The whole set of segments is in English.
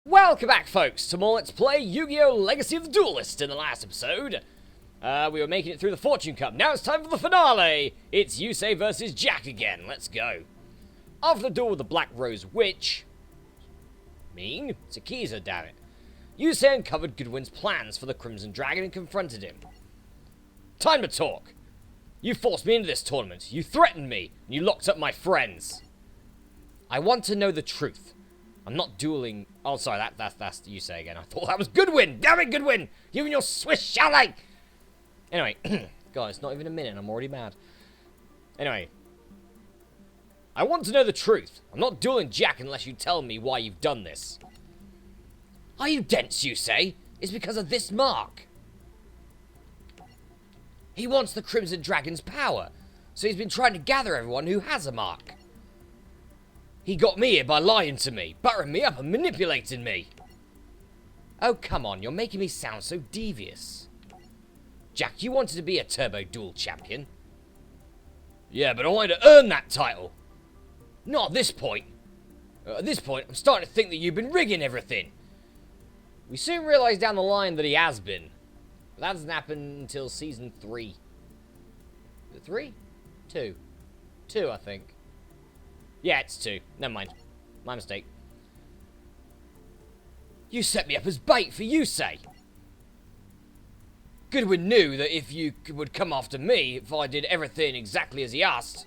Welcome back, folks, to more Let's Play Yu-Gi-Oh! Legacy of the Duelist. In the last episode, we were making it through the Fortune Cup. Now it's time for the finale. It's Yusei versus Jack again. Let's go. After the duel with the Black Rose Witch... it's Akiza, damn it. Yusei uncovered Goodwin's plans for the Crimson Dragon and confronted him. Time to talk. You forced me into this tournament. You threatened me. And you locked up my friends. I want to know the truth. I'm not dueling... Oh, sorry, that's Yusei again. I thought that was Goodwin! Damn it, Goodwin! You and your Swiss chalet! Anyway, God, it's not even a minute and I'm already mad. Anyway. I want to know the truth. I'm not dueling Jack unless you tell me why you've done this. Are you dense, Yusei? It's because of this mark. He wants the Crimson Dragon's power, so he's been trying to gather everyone who has a mark. He got me here by lying to me, buttering me up and manipulating me. Oh, come on, you're making me sound so devious. Jack, you wanted to be a Turbo Duel champion. Yeah, but I wanted to earn that title. Not at this point. At this point, I'm starting to think that you've been rigging everything. We soon realised down the line that he has been. But that doesn't happen until Season 3. Is it 3? 2. 2, I think. Yeah, it's 2. Never mind. My mistake. You set me up as bait for Yusei. Goodwin knew that if you would come after me if I did everything exactly as he asked.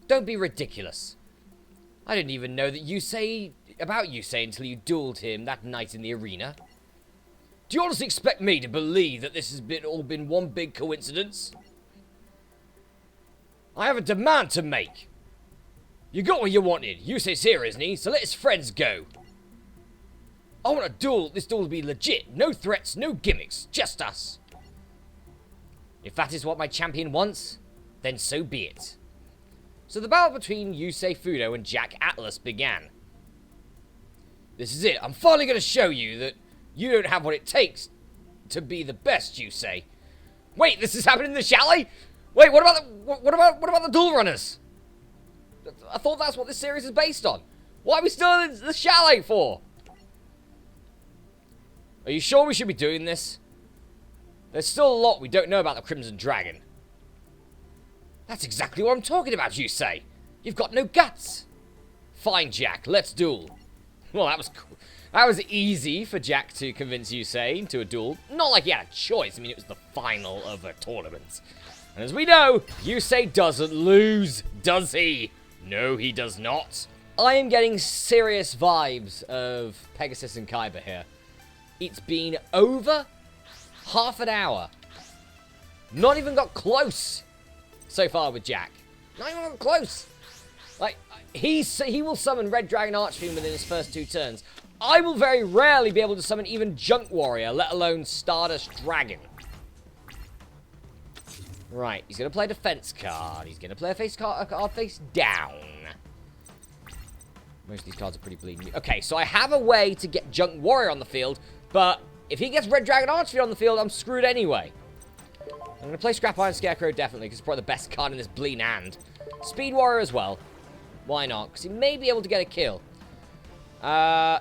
Don't be ridiculous. I didn't even know that about Yusei until you dueled him that night in the arena. Do you honestly expect me to believe that this has all been one big coincidence? I have a demand to make. You got what you wanted. Yusei's here, isn't he? So let his friends go. I want a duel. This duel to be legit. No threats, no gimmicks. Just us. If that is what my champion wants, then so be it. So the battle between Yusei Fudo and Jack Atlas began. This is it. I'm finally going to show you that you don't have what it takes to be the best, Yusei. Wait, this is happening in the chalet? Wait, what about the duel runners? I thought that's what this series is based on. Why are we still in the chalet for? Are you sure we should be doing this? There's still a lot we don't know about the Crimson Dragon. That's exactly what I'm talking about, Yusei. You've got no guts. Fine, Jack, let's duel. Well, that was cool. That was easy for Jack to convince Yusei to a duel. Not like he had a choice. I mean, it was the final of a tournament. And as we know, Yusei doesn't lose, does he? No, he does not. I am getting serious vibes of Pegasus and Kaiba here. It's been over half an hour. Not even got close so far with Jack. Not even got close. Like, he will summon Red Dragon Archfiend within his first 2 turns. I will very rarely be able to summon even Junk Warrior, let alone Stardust Dragon. Right, he's going to play a defense card. He's going to play a card face down. Most of these cards are pretty bleeding. Okay, so I have a way to get Junk Warrior on the field, but if he gets Red Dragon Archfiend on the field, I'm screwed anyway. I'm going to play Scrap Iron Scarecrow, definitely, because it's probably the best card in this bleeding hand. Speed Warrior as well. Why not? Because he may be able to get a kill.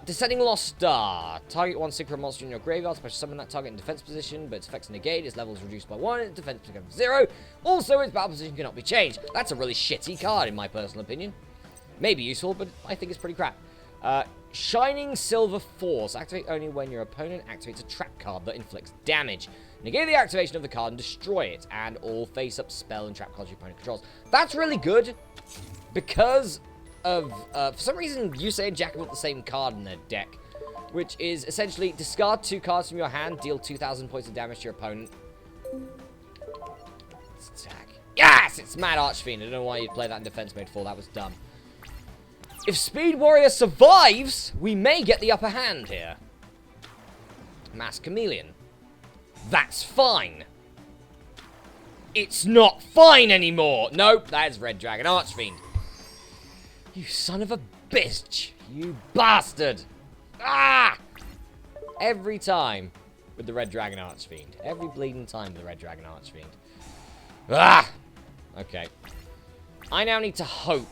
Descending Lost Star. Target 1 synchro monster in your graveyard. Special summon that target in defense position, but its effects negate. Its level is reduced by 1. Its defense becomes 0. Also, its battle position cannot be changed. That's a really shitty card, in my personal opinion. Maybe useful, but I think it's pretty crap. Shining Silver Force. Activate only when your opponent activates a trap card that inflicts damage. Negate the activation of the card and destroy it. And all face-up spell and trap cards your opponent controls. That's really good. Because of, for some reason, Yusei and Jack have got the same card in their deck, which is essentially discard 2 cards from your hand, deal 2,000 points of damage to your opponent. Let's attack. Yes! It's Mad Archfiend. I don't know why you'd play that in defense mode 4. That was dumb. If Speed Warrior survives, we may get the upper hand here. Mass Chameleon. That's fine. It's not fine anymore. Nope, that is Red Dragon Archfiend. You son of a bitch. You bastard. Ah! Every time with the Red Dragon Archfiend. Every bleeding time with the Red Dragon Archfiend. Ah! Okay. I now need to hope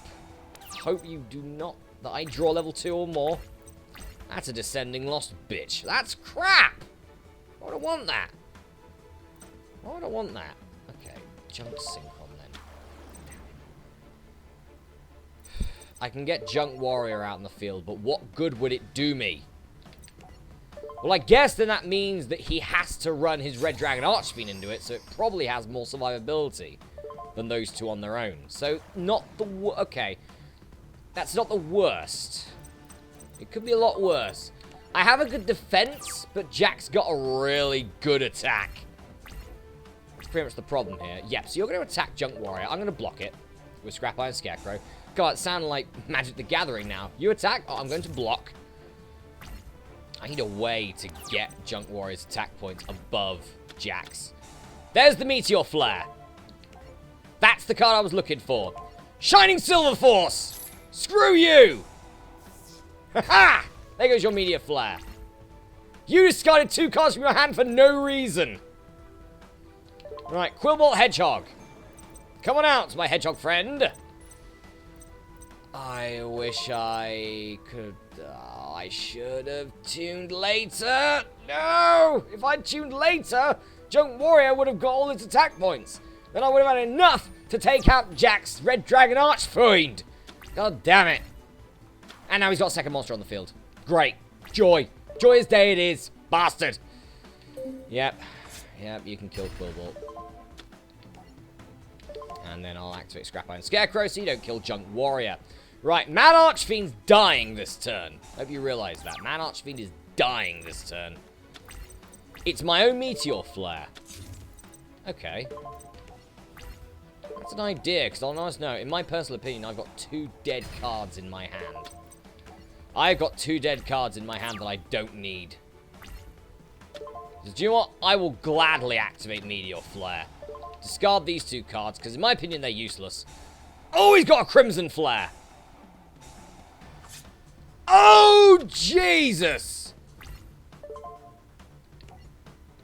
you do not... that I draw level 2 or more. That's a descending lost bitch. That's crap! Why would I want that? Why would I want that? Okay, Junk Synchron then. I can get Junk Warrior out in the field, but what good would it do me? Well, I guess then that means that he has to run his Red Dragon Archfiend into it, so it probably has more survivability than those two on their own. So, not the okay. That's not the worst. It could be a lot worse. I have a good defense, but Jack's got a really good attack. That's pretty much the problem here. Yep, so you're going to attack Junk Warrior. I'm going to block it with Scrap Iron Scarecrow. God, it sounds like Magic the Gathering now. You attack. Oh, I'm going to block. I need a way to get Junk Warrior's attack points above Jack's. There's the Meteor Flare. That's the card I was looking for. Shining Silver Force! Screw you! Ha-ha! There goes your Meteor Flare. You discarded 2 cards from your hand for no reason. Right, Quillbolt Hedgehog. Come on out, my hedgehog friend. I wish I could... I should have tuned later. No! If I'd tuned later, Junk Warrior would have got all its attack points. Then I would have had enough to take out Jack's Red Dragon Archfiend. God damn it. And now he's got a second monster on the field. Great. Joy. Joyous day it is. Bastard. Yep. Yep, you can kill Quillbolt. And then I'll activate Scrap Iron Scarecrow so you don't kill Junk Warrior. Right, Man Archfiend's dying this turn. Hope you realize that. Man Archfiend is dying this turn. It's my own Meteor Flare. Okay. That's an idea, because on honest note, in my personal opinion, I've got 2 dead cards in my hand. I've got 2 dead cards in my hand that I don't need. So do you know what? I will gladly activate Meteor Flare. Discard these 2 cards, because in my opinion, they're useless. Oh, he's got a Crimson Flare! Oh, Jesus!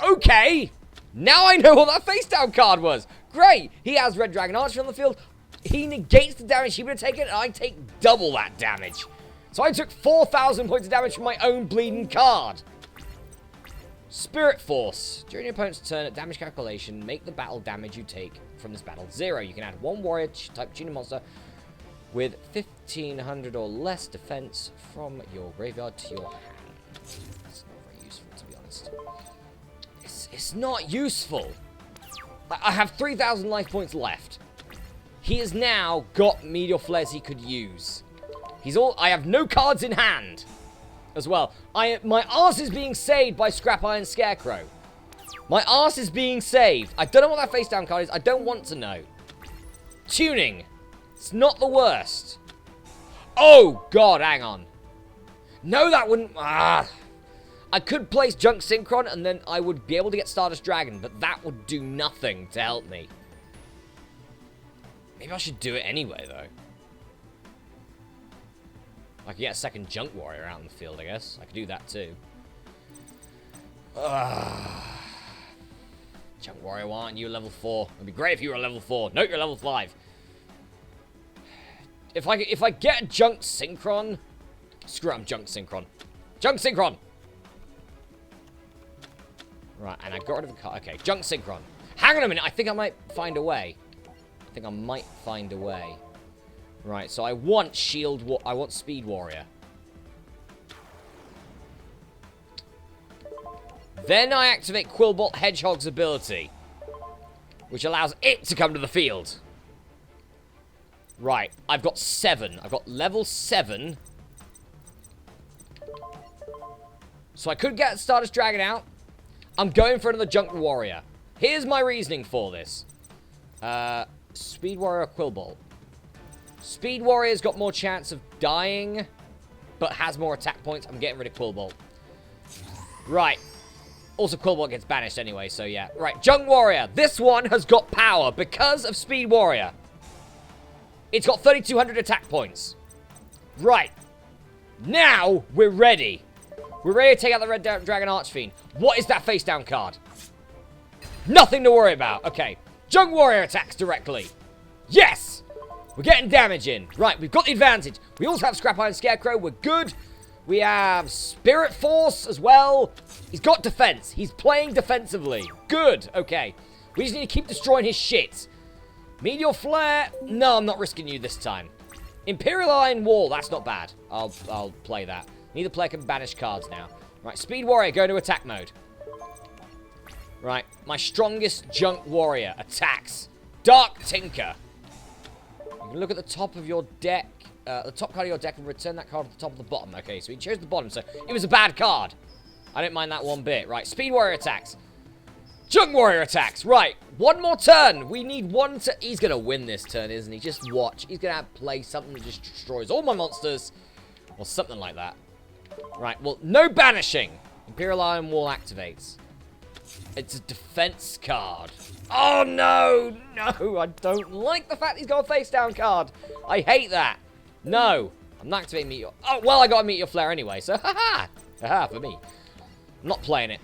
Okay! Now I know what that face-down card was! Great! He has Red Dragon Archer on the field. He negates the damage he would have taken, and I take double that damage. So I took 4,000 points of damage from my own bleeding card. Spirit Force. During your opponent's turn at damage calculation, make the battle damage you take from this battle 0. You can add 1 warrior-type tuning monster with 1,500 or less defense from your graveyard to your hand. That's not very useful, to be honest. It's not useful. I have 3,000 life points left. He has now got Meteor Flares he could use. I have no cards in hand as well. My arse is being saved by Scrap Iron Scarecrow. My arse is being saved. I don't know what that face down card is. I don't want to know. Tuning. It's not the worst. Oh, God, hang on. No, that wouldn't... I could place Junk Synchron, and then I would be able to get Stardust Dragon, but that would do nothing to help me. Maybe I should do it anyway, though. I could get a second Junk Warrior out in the field, I guess. I could do that, too. Junk Warrior, why aren't you level 4? It'd be great if you were a level 4. Nope, you're level 5. If I get a Junk Synchron... Screw it, I'm Junk Synchron. Junk Synchron! Right, and I got rid of the card. Okay, Junk Synchron. Hang on a minute, I think I might find a way. Right, so I want I want Speed Warrior. Then I activate Quillbolt Hedgehog's ability, which allows it to come to the field. Right, I've got 7. I've got level 7. So I could get Stardust Dragon out. I'm going for another Junk Warrior. Here's my reasoning for this. Speed Warrior Quillbolt. Speed Warrior's got more chance of dying, but has more attack points. I'm getting rid of Quillbolt. Right. Also, Quillbolt gets banished anyway, so yeah. Right, Junk Warrior. This one has got power because of Speed Warrior. It's got 3,200 attack points. Right. Now, we're ready. We're ready to take out the Red Dragon Archfiend. What is that face-down card? Nothing to worry about. Okay. Junk Warrior attacks directly. Yes! We're getting damage in. Right, we've got the advantage. We also have Scrap Iron Scarecrow. We're good. We have Spirit Force as well. He's got defense. He's playing defensively. Good. Okay. We just need to keep destroying his shit. Meteor Flare. No, I'm not risking you this time. Imperial Iron Wall. That's not bad. I'll play that. Neither player can banish cards now. Right. Speed Warrior. Go into attack mode. Right. My strongest junk warrior attacks. Dark Tinker. You can look at the top of your deck. The top card of your deck and return that card to the top of the bottom. Okay, so he chose the bottom, so it was a bad card. I don't mind that one bit. Right, Speed Warrior attacks. Junk Warrior attacks. Right, one more turn. We need one to... He's going to win this turn, isn't he? Just watch. He's going to play something that just destroys all my monsters. Or something like that. Right, well, no banishing. Imperial Iron Wall activates. It's a defense card. Oh, no. No, I don't like the fact he's got a face down card. I hate that. No. I'm not activating Meteor. Oh, well, I got a Meteor Flare anyway, so haha. Haha, for me. I'm not playing it.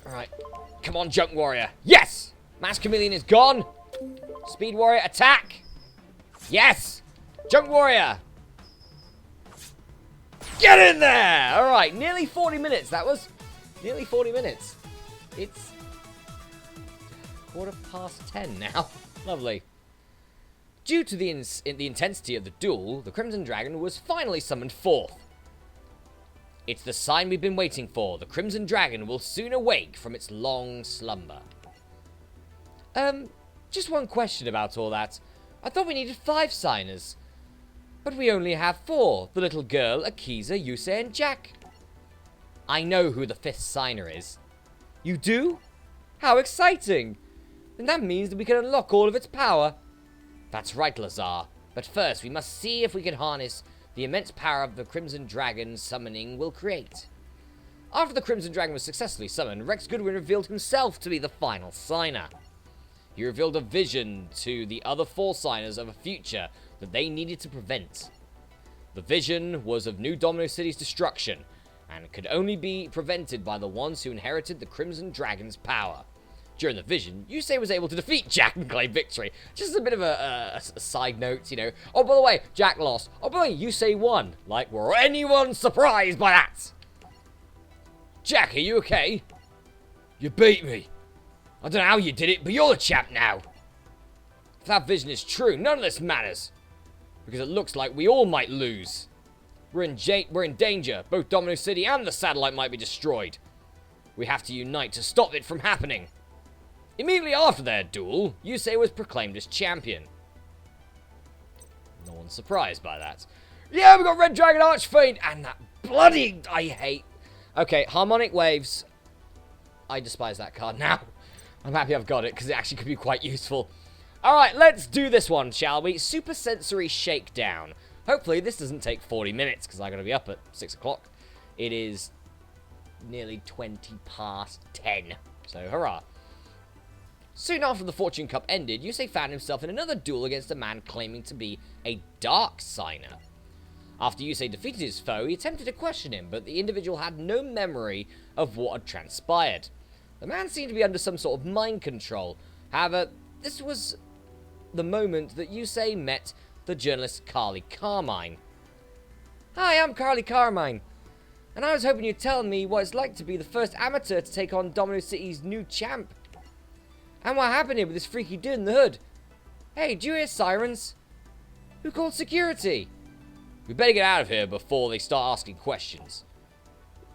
Alright. Come on, Junk Warrior. Yes! Mass Chameleon is gone. Speed Warrior, attack. Yes! Junk Warrior. Get in there! Alright, nearly 40 minutes. That was nearly 40 minutes. It's 10:15 now. Lovely. Due to the intensity of the duel, the Crimson Dragon was finally summoned forth. It's the sign we've been waiting for. The Crimson Dragon will soon awake from its long slumber. Just one question about all that. I thought we needed 5 signers. But we only have 4. The little girl, Akiza, Yusei, and Jack. I know who the 5th signer is. You do? How exciting! Then that means that we can unlock all of its power. That's right, Lazar. But first, we must see if we can harness the immense power of the Crimson Dragon summoning will create. After the Crimson Dragon was successfully summoned, Rex Goodwin revealed himself to be the final signer. He revealed a vision to the other 4 signers of a future that they needed to prevent. The vision was of New Domino City's destruction, and could only be prevented by the ones who inherited the Crimson Dragon's power. During the vision, Yusei was able to defeat Jack and claim victory. Just a bit of a side note, you know. Oh, by the way, Jack lost. Oh, by the way, Yusei won. Like, were anyone surprised by that? Jack, are you okay? You beat me. I don't know how you did it, but you're the champ now. If that vision is true, none of this matters. Because it looks like we all might lose. We're in danger. Both Domino City and the satellite might be destroyed. We have to unite to stop it from happening. Immediately after their duel, Yusei was proclaimed as champion. No one's surprised by that. Yeah, we got Red Dragon Archfiend, and that bloody... I hate... Okay, Harmonic Waves. I despise that card now. I'm happy I've got it, because it actually could be quite useful. Alright, let's do this one, shall we? Super Sensory Shakedown. Hopefully this doesn't take 40 minutes, because I'm going to be up at 6 o'clock. It is nearly 20 past 10. So, hurrah. Soon after the Fortune Cup ended, Yusei found himself in another duel against a man claiming to be a Dark Signer. After Yusei defeated his foe, he attempted to question him, but the individual had no memory of what had transpired. The man seemed to be under some sort of mind control. However, this was the moment that Yusei met the journalist Carly Carmine. Hi, I'm Carly Carmine, and I was hoping you'd tell me what it's like to be the first amateur to take on Domino City's new champ. And what happened here with this freaky dude in the hood? Hey, do you hear sirens? Who called security? We better get out of here before they start asking questions.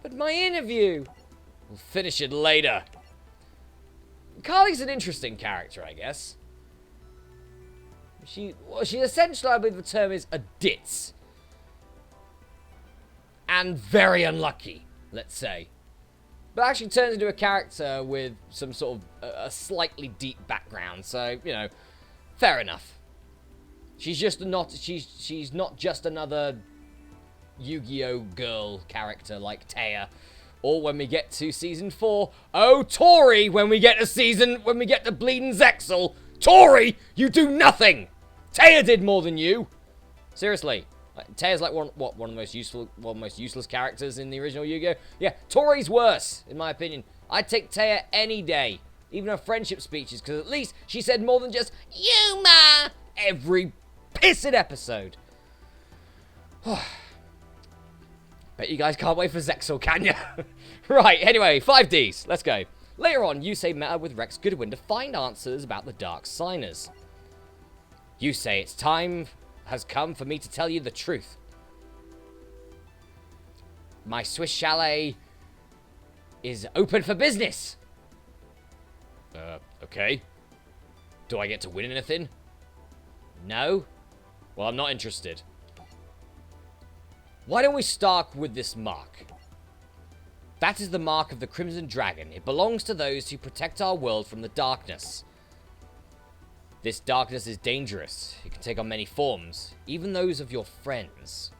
But my interview! We'll finish it later. Carly's an interesting character, I guess. She's essentially, I believe the term is, a ditz. And very unlucky, let's say. But actually turns into a character with some sort of a slightly deep background, so, you know, fair enough. She's not just another Yu-Gi-Oh! Girl character like Taya. Or when we get to Season 4, oh, Tori, when we get to Bleeding Zexal, Tori, you do nothing! Taya did more than you! Seriously. Taya's like one of the most useless characters in the original Yu-Gi-Oh! Yeah, Tori's worse, in my opinion. I'd take Taya any day. Even her friendship speeches, because at least she said more than just, Yuma! Every pissed episode. Bet you guys can't wait for Zexal, can you? Right, anyway, 5Ds. Let's go. Later on, Yusei met up with Rex Goodwin to find answers about the Dark Signers. Yusei, it's time has come for me to tell you the truth. My Swiss chalet is open for business. Okay. Do I get to win anything? No? Well, I'm not interested. Why don't we start with this mark? That is the mark of the Crimson Dragon. It belongs to those who protect our world from the darkness. This darkness is dangerous. It can take on many forms, even those of your friends.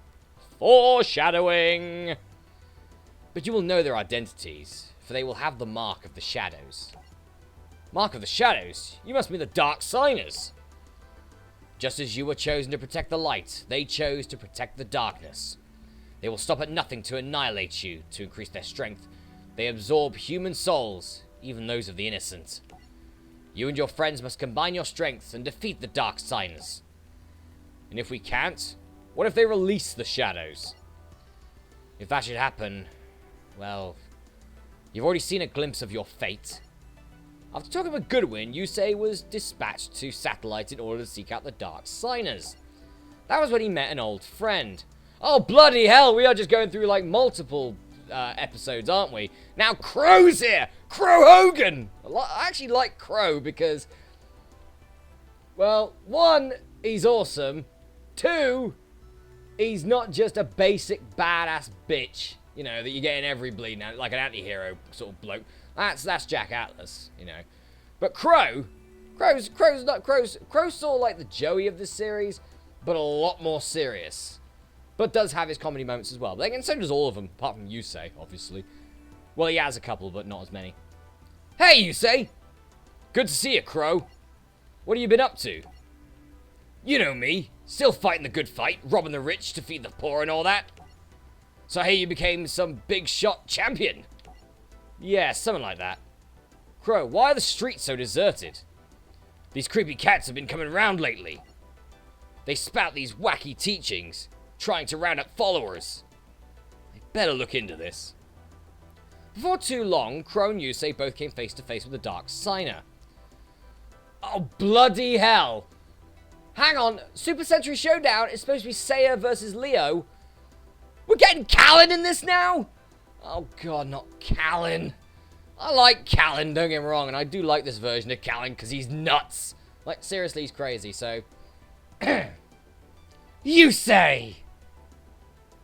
Foreshadowing! But you will know their identities, for they will have the mark of the shadows. Mark of the shadows? You must mean the Dark Signers. Just as you were chosen to protect the light, they chose to protect the darkness. They will stop at nothing to annihilate you, to increase their strength. They absorb human souls, even those of the innocent. You and your friends must combine your strengths and defeat the Dark Signers. And if we can't, what if they release the shadows? If that should happen, well, you've already seen a glimpse of your fate. After talking with Goodwin, Yusei was dispatched to Satellite in order to seek out the Dark Signers. That was when he met an old friend. Oh, bloody hell, we are just going through, like, multiple episodes, aren't we? Now, Crow's here! Crow Hogan! I actually like Crow because, well, one, he's awesome. Two, he's not just a basic badass bitch, you know, that you get in every bleed now, like an anti-hero sort of bloke. That's Jack Atlas, you know. But Crow's sort of like the Joey of this series, but a lot more serious. But does have his comedy moments as well. But again, so does all of them, apart from Yusei, obviously. Well, he has a couple, but not as many. Hey, Yusei! Good to see you, Crow. What have you been up to? You know me. Still fighting the good fight, robbing the rich to feed the poor and all that. So I hear you became some big shot champion. Yeah, something like that. Crow, why are the streets so deserted? These creepy cats have been coming around lately. They spout these wacky teachings, trying to round up followers. I better look into this. Before too long, Crow and Yusei both came face to face with the Dark Signer. Oh, bloody hell. Hang on, Super Sensory Showdown is supposed to be Seiya versus Leo. We're getting Callan in this now? Oh god, not Callan. I like Callan, don't get me wrong, and I do like this version of Callan because he's nuts. Like, seriously, he's crazy, so... Yusei!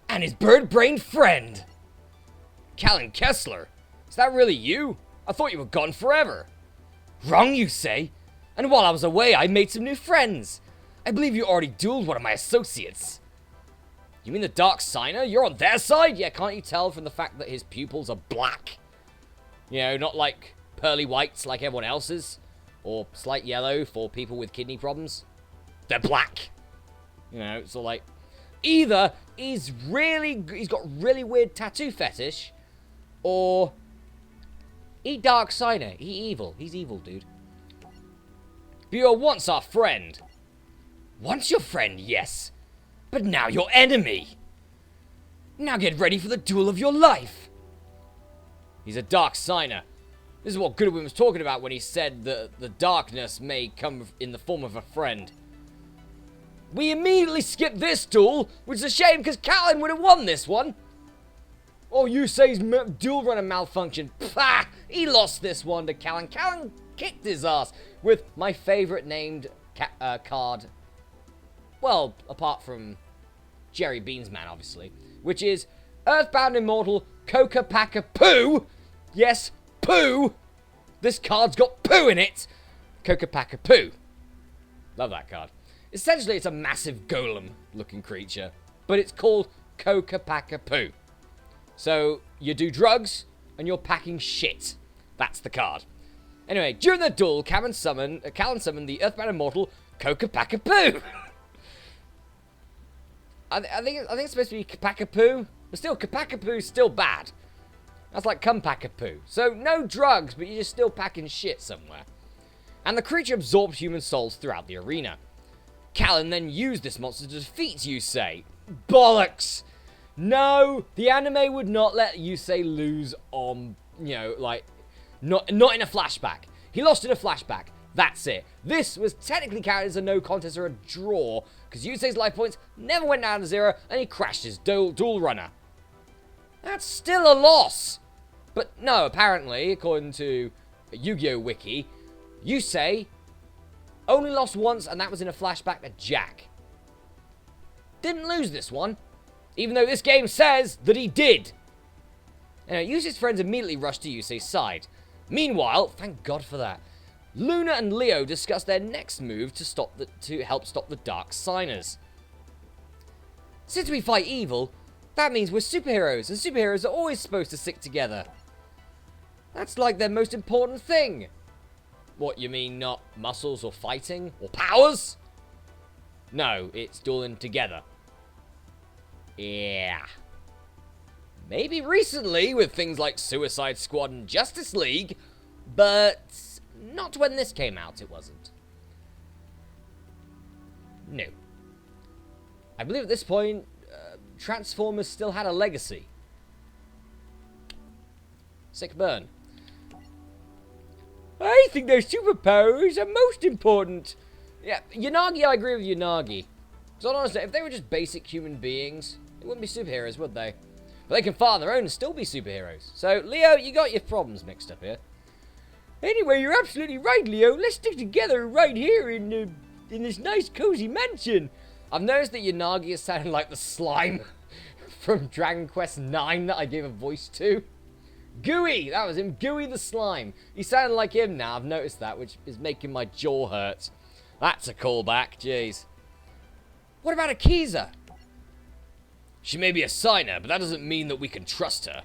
And his bird-brained friend! Callan Kessler? Is that really you? I thought you were gone forever. Wrong, Yusei. And while I was away, I made some new friends. I believe you already dueled one of my associates. You mean the Dark Signer? You're on their side? Yeah, can't you tell from the fact that his pupils are black? You know, not like pearly whites like everyone else's. Or slight yellow for people with kidney problems. They're black. You know, it's all like... Either he's got really weird tattoo fetish, or he Dark Signer. He evil. He's evil, dude. But you're once our friend. Once your friend, yes. But now your enemy. Now get ready for the duel of your life. He's a Dark Signer. This is what Goodwin was talking about when he said that the darkness may come in the form of a friend. We immediately skipped this duel, which is a shame because Callan would have won this one. Oh, Yusei's duel runner malfunction. Pah! He lost this one to Callan. Callan kicked his ass with my favorite named card. Well, apart from Jerry Beansman, obviously. Which is Earthbound Immortal Coca Paca Poo. Yes, poo. This card's got poo in it. Coca Paca Poo. Love that card. Essentially, it's a massive golem-looking creature, but it's called Coca Paca Poo. So, you do drugs, and you're packing shit. That's the card. Anyway, during the duel, Callan summoned the Earthbound Immortal Coca Paca Poo. I think it's supposed to be Kapakapoo, but still, Kapakapoo's still bad. That's like Kumpakapoo. So, no drugs, but you're just still packing shit somewhere. And the creature absorbed human souls throughout the arena. Callan then used this monster to defeat Yusei. Bollocks! No, the anime would not let Yusei lose on, you know, like, not in a flashback. He lost in a flashback. That's it. This was technically counted as a no contest or a draw, because Yusei's life points never went down to 0, and he crashed his dual runner. That's still a loss. But no, apparently, according to Yu-Gi-Oh! Wiki, Yusei only lost once, and that was in a flashback to Jack. Didn't lose this one, even though this game says that he did. Anyway, Yusei's friends immediately rushed to Yusei's side. Meanwhile, thank God for that, Luna and Leo discuss their next move to help stop the Dark Signers. Since we fight evil, that means we're superheroes, and superheroes are always supposed to stick together. That's like their most important thing. What, you mean not muscles or fighting or powers? No, it's dueling together. Yeah. Maybe recently with things like Suicide Squad and Justice League, but not when this came out, it wasn't. No. I believe at this point, Transformers still had a legacy. Sick burn. I think their superpowers are most important. Yeah, Yanagi, I agree with Yanagi. So honestly, if they were just basic human beings, they wouldn't be superheroes, would they? But they can fight on their own and still be superheroes. So, Leo, you got your problems mixed up here. Anyway, you're absolutely right, Leo. Let's stick together right here in this nice, cozy mansion. I've noticed that Yanagi is sounding like the slime from Dragon Quest IX that I gave a voice to. Gooey! That was him. Gooey the slime. He sounded like him now. I've noticed that, which is making my jaw hurt. That's a callback. Jeez. What about Akiza? She may be a signer, but that doesn't mean that we can trust her.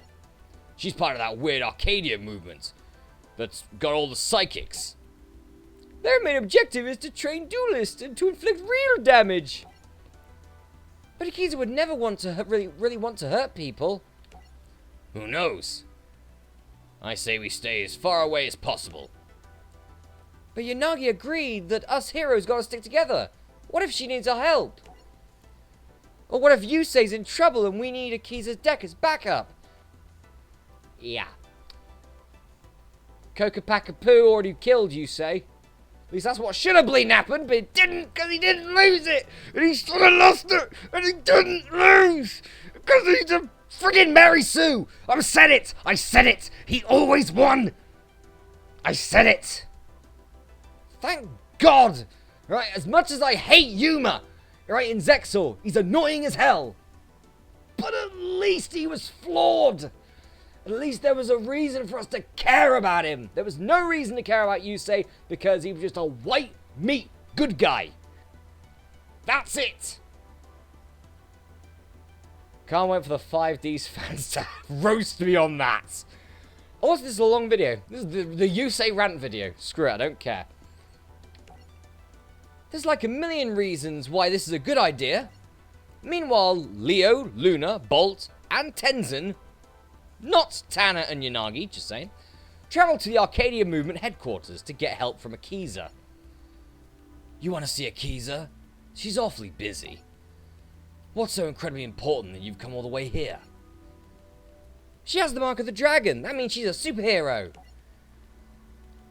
She's part of that weird Arcadia movement that's got all the psychics. Their main objective is to train Duelist and to inflict real damage. But Akiza would never want to really want to hurt people. Who knows? I say we stay as far away as possible. But Yanagi agreed that us heroes gotta stick together. What if she needs our help? Or what if Yusei's in trouble and we need Akiza's deck as backup? Yeah. Kokapakapoo already killed Yusei. At least that's what should have been happened, but it didn't, because he didn't lose it! And he should have lost it, and he didn't lose! Because he's a friggin' Mary Sue! I said it! I said it! He always won! I said it! Thank God! Right, as much as I hate Yuma, right, in Zexor, he's annoying as hell. But at least he was flawed! At least there was a reason for us to care about him. There was no reason to care about Yusei because he was just a white meat good guy. That's it. Can't wait for the 5D's fans to roast me on that. Also, this is a long video. This is the Yusei rant video. Screw it, I don't care. There's like a million reasons why this is a good idea. Meanwhile, Leo, Luna, Bolt, and Tenzin, not Tana and Yanagi, just saying, travel to the Arcadia Movement headquarters to get help from Akiza. You want to see Akiza? She's awfully busy. What's so incredibly important that you've come all the way here? She has the mark of the dragon. That means she's a superhero.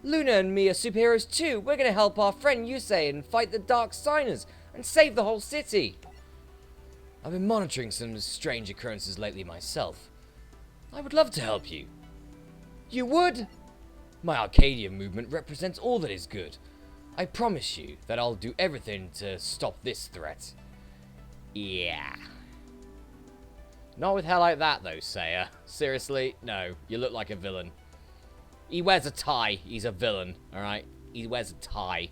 Luna and me are superheroes too. We're going to help our friend Yusei and fight the Dark Signers and save the whole city. I've been monitoring some strange occurrences lately myself. I would love to help you. You would? My Arcadia movement represents all that is good. I promise you that I'll do everything to stop this threat. Yeah. Not with hair like that, though, Seiya. Seriously, no. You look like a villain. He wears a tie. He's a villain, alright? He wears a tie.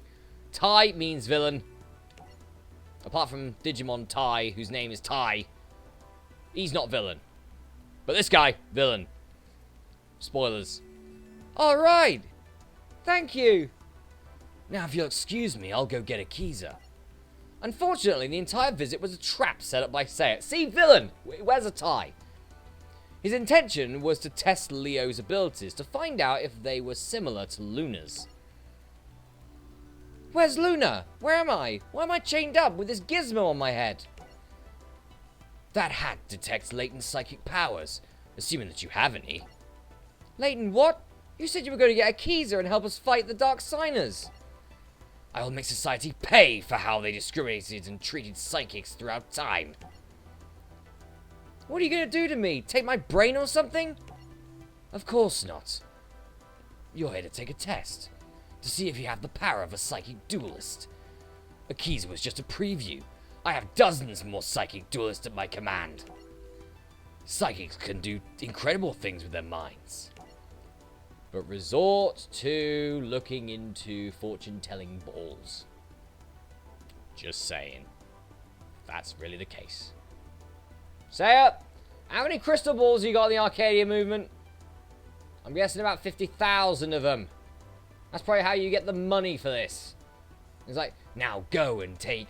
Tai means villain. Apart from Digimon Tai, whose name is Tai. He's not villain. But this guy, villain. Spoilers. Alright. Thank you. Now, if you'll excuse me, I'll go get Akiza. Unfortunately, the entire visit was a trap set up by Seiya. See, villain! Where's a tie? His intention was to test Leo's abilities to find out if they were similar to Luna's. Where's Luna? Where am I? Why am I chained up with this gizmo on my head? That hat detects latent psychic powers, assuming that you have any. Latent what? You said you were going to get a Keezer and help us fight the Dark Signers. I will make society pay for how they discriminated and treated psychics throughout time. What are you going to do to me? Take my brain or something? Of course not. You're here to take a test, to see if you have the power of a psychic duelist. A Keezer was just a preview. I have dozens more psychic duelists at my command. Psychics can do incredible things with their minds. But resort to looking into fortune-telling balls. Just saying. That's really the case. Saya, how many crystal balls you got in the Arcadia movement? I'm guessing about 50,000 of them. That's probably how you get the money for this. It's like, now go and take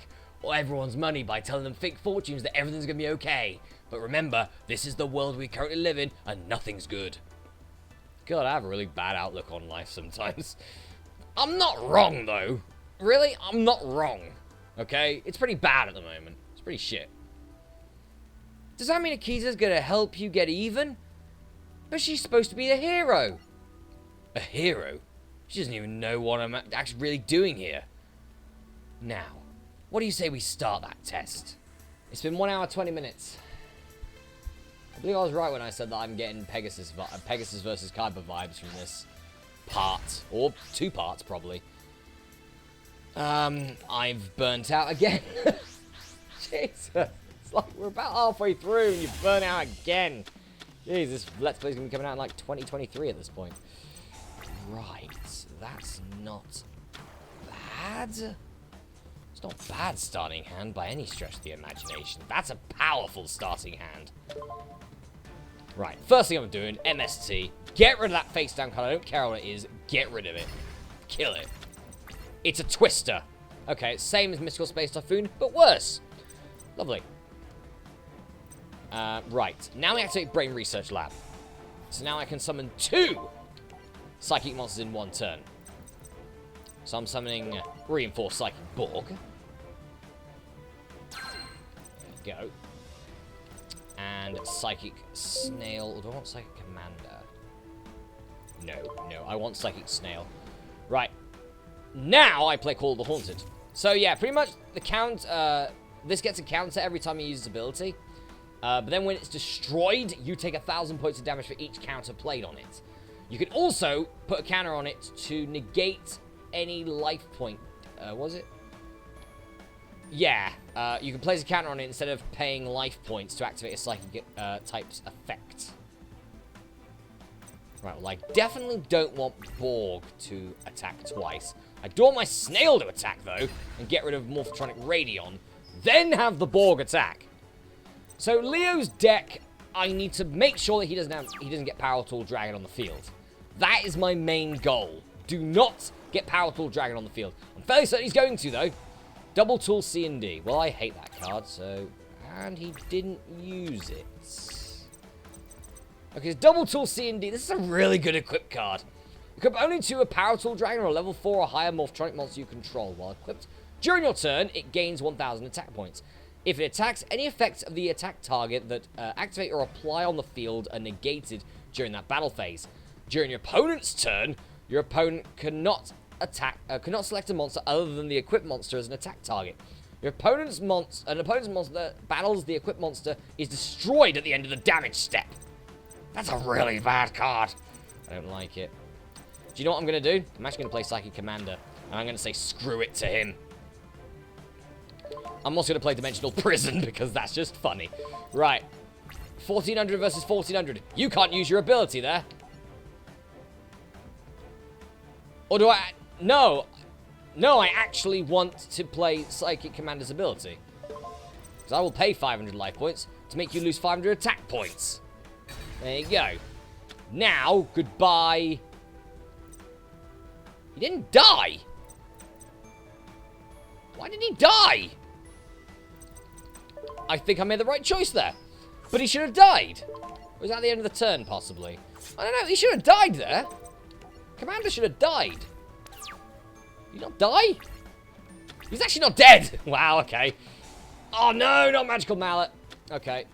everyone's money by telling them fake fortunes that everything's going to be okay. But remember, this is the world we currently live in, and nothing's good. God, I have a really bad outlook on life sometimes. I'm not wrong, though. Really? I'm not wrong. Okay? It's pretty bad at the moment. It's pretty shit. Does that mean Akiza's gonna help you get even? But she's supposed to be a hero. A hero? She doesn't even know what I'm actually really doing here. Now, what do you say we start that test? It's been 1 hour, 20 minutes. I believe I was right when I said that I'm getting Pegasus versus Kaiba vibes from this part. Or 2 parts, probably. I've burnt out again. Jesus. It's like we're about halfway through and you burn out again. Jeez, this Let's Play's going to be coming out in like 2023 at this point. Right. That's not bad. It's not a bad starting hand by any stretch of the imagination. That's a powerful starting hand. Right, first thing I'm doing, MST. Get rid of that face down card. I don't care what it is. Get rid of it. Kill it. It's a twister. Okay, it's same as Mystical Space Typhoon, but worse. Lovely. Right, now we activate Brain Research Lab. So now I can summon 2 Psychic monsters in 1 turn. So I'm summoning Reinforced Psychic Borg. There we go. And Psychic Snail. Or do I want Psychic Commander? No, I want Psychic Snail. Right. Now I play Call of the Haunted. So yeah, pretty much the count, this gets a counter every time you use this ability. But then when it's destroyed, you take 1,000 points of damage for each counter played on it. You can also put a counter on it to negate any life point. Was it? Yeah, you can place a counter on it instead of paying life points to activate a psychic type's effect. Right, well, I definitely don't want Borg to attack twice. I do want my Snail to attack, though, and get rid of Morphotronic Radion, then have the Borg attack. So Leo's deck, I need to make sure that he doesn't get Power Tool Dragon on the field. That is my main goal. Do not get Power Tool Dragon on the field. I'm fairly certain he's going to, though. Double Tool C and D. Well, I hate that card, so... And he didn't use it. Okay, so Double Tool C and D. This is a really good equipped card. Equip only to a Power Tool Dragon or a level 4 or higher Morphotronic monster you control. While equipped during your turn, it gains 1,000 attack points. If it attacks, any effects of the attack target that activate or apply on the field are negated during that battle phase. During your opponent's turn, your opponent cannot select a monster other than the equipped monster as an attack target. Your opponent's monster that battles the equipped monster is destroyed at the end of the damage step. That's a really bad card. I don't like it. Do you know what I'm going to do? I'm actually going to play Psychic Commander, and I'm going to say screw it to him. I'm also going to play Dimensional Prison because that's just funny. Right. 1,400 versus 1,400. You can't use your ability there. Or do I... No. No, I actually want to play Psychic Commander's ability. Because I will pay 500 life points to make you lose 500 attack points. There you go. Now, goodbye. He didn't die. Why did he die? I think I made the right choice there. But he should have died. Or was that the end of the turn, possibly? I don't know. He should have died there. Commander should have died. Did he not die? He's actually not dead. Wow, okay. Oh, no, not Magical Mallet. Okay.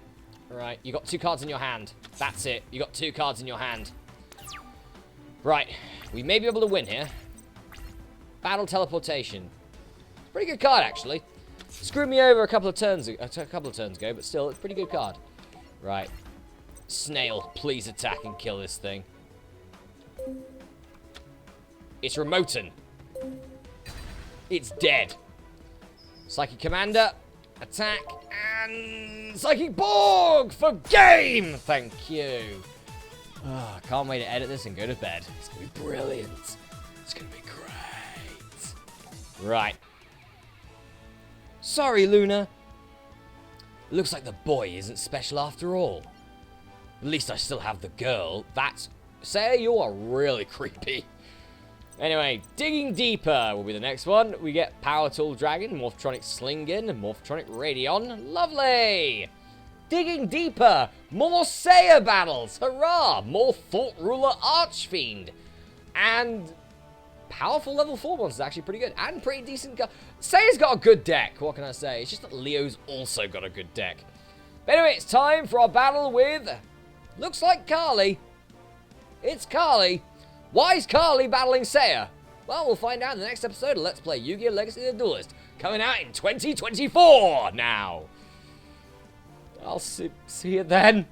Right, you got 2 cards in your hand. That's it. You got 2 cards in your hand. Right, we may be able to win here. Battle Teleportation. Pretty good card, actually. Screwed me over a couple of turns ago, but still, it's a pretty good card. Right. Snail, please attack and kill this thing. It's Remoten. It's dead. Psychic Commander, attack, and Psychic Borg for game! Thank you. Oh, I can't wait to edit this and go to bed. It's going to be brilliant. It's going to be great. Right. Sorry, Luna. It looks like the boy isn't special after all. At least I still have the girl. That's... Say, you are really creepy. Anyway, Digging Deeper will be the next one. We get Power Tool Dragon, Morphtronic Slingen, and Morphtronic Radion. Lovely! Digging Deeper! More Seiya battles! Hurrah! More Thought Ruler Archfiend! And... powerful level 4 monsters, actually pretty good. And pretty decent... Seiya's got a good deck, what can I say? It's just that Leo's also got a good deck. But anyway, it's time for our battle with... looks like Carly. It's Carly. Why is Carly battling Seiya? Well, we'll find out in the next episode of Let's Play Yu-Gi-Oh! Legacy of the Duelist. Coming out in 2024 now. I'll see you then.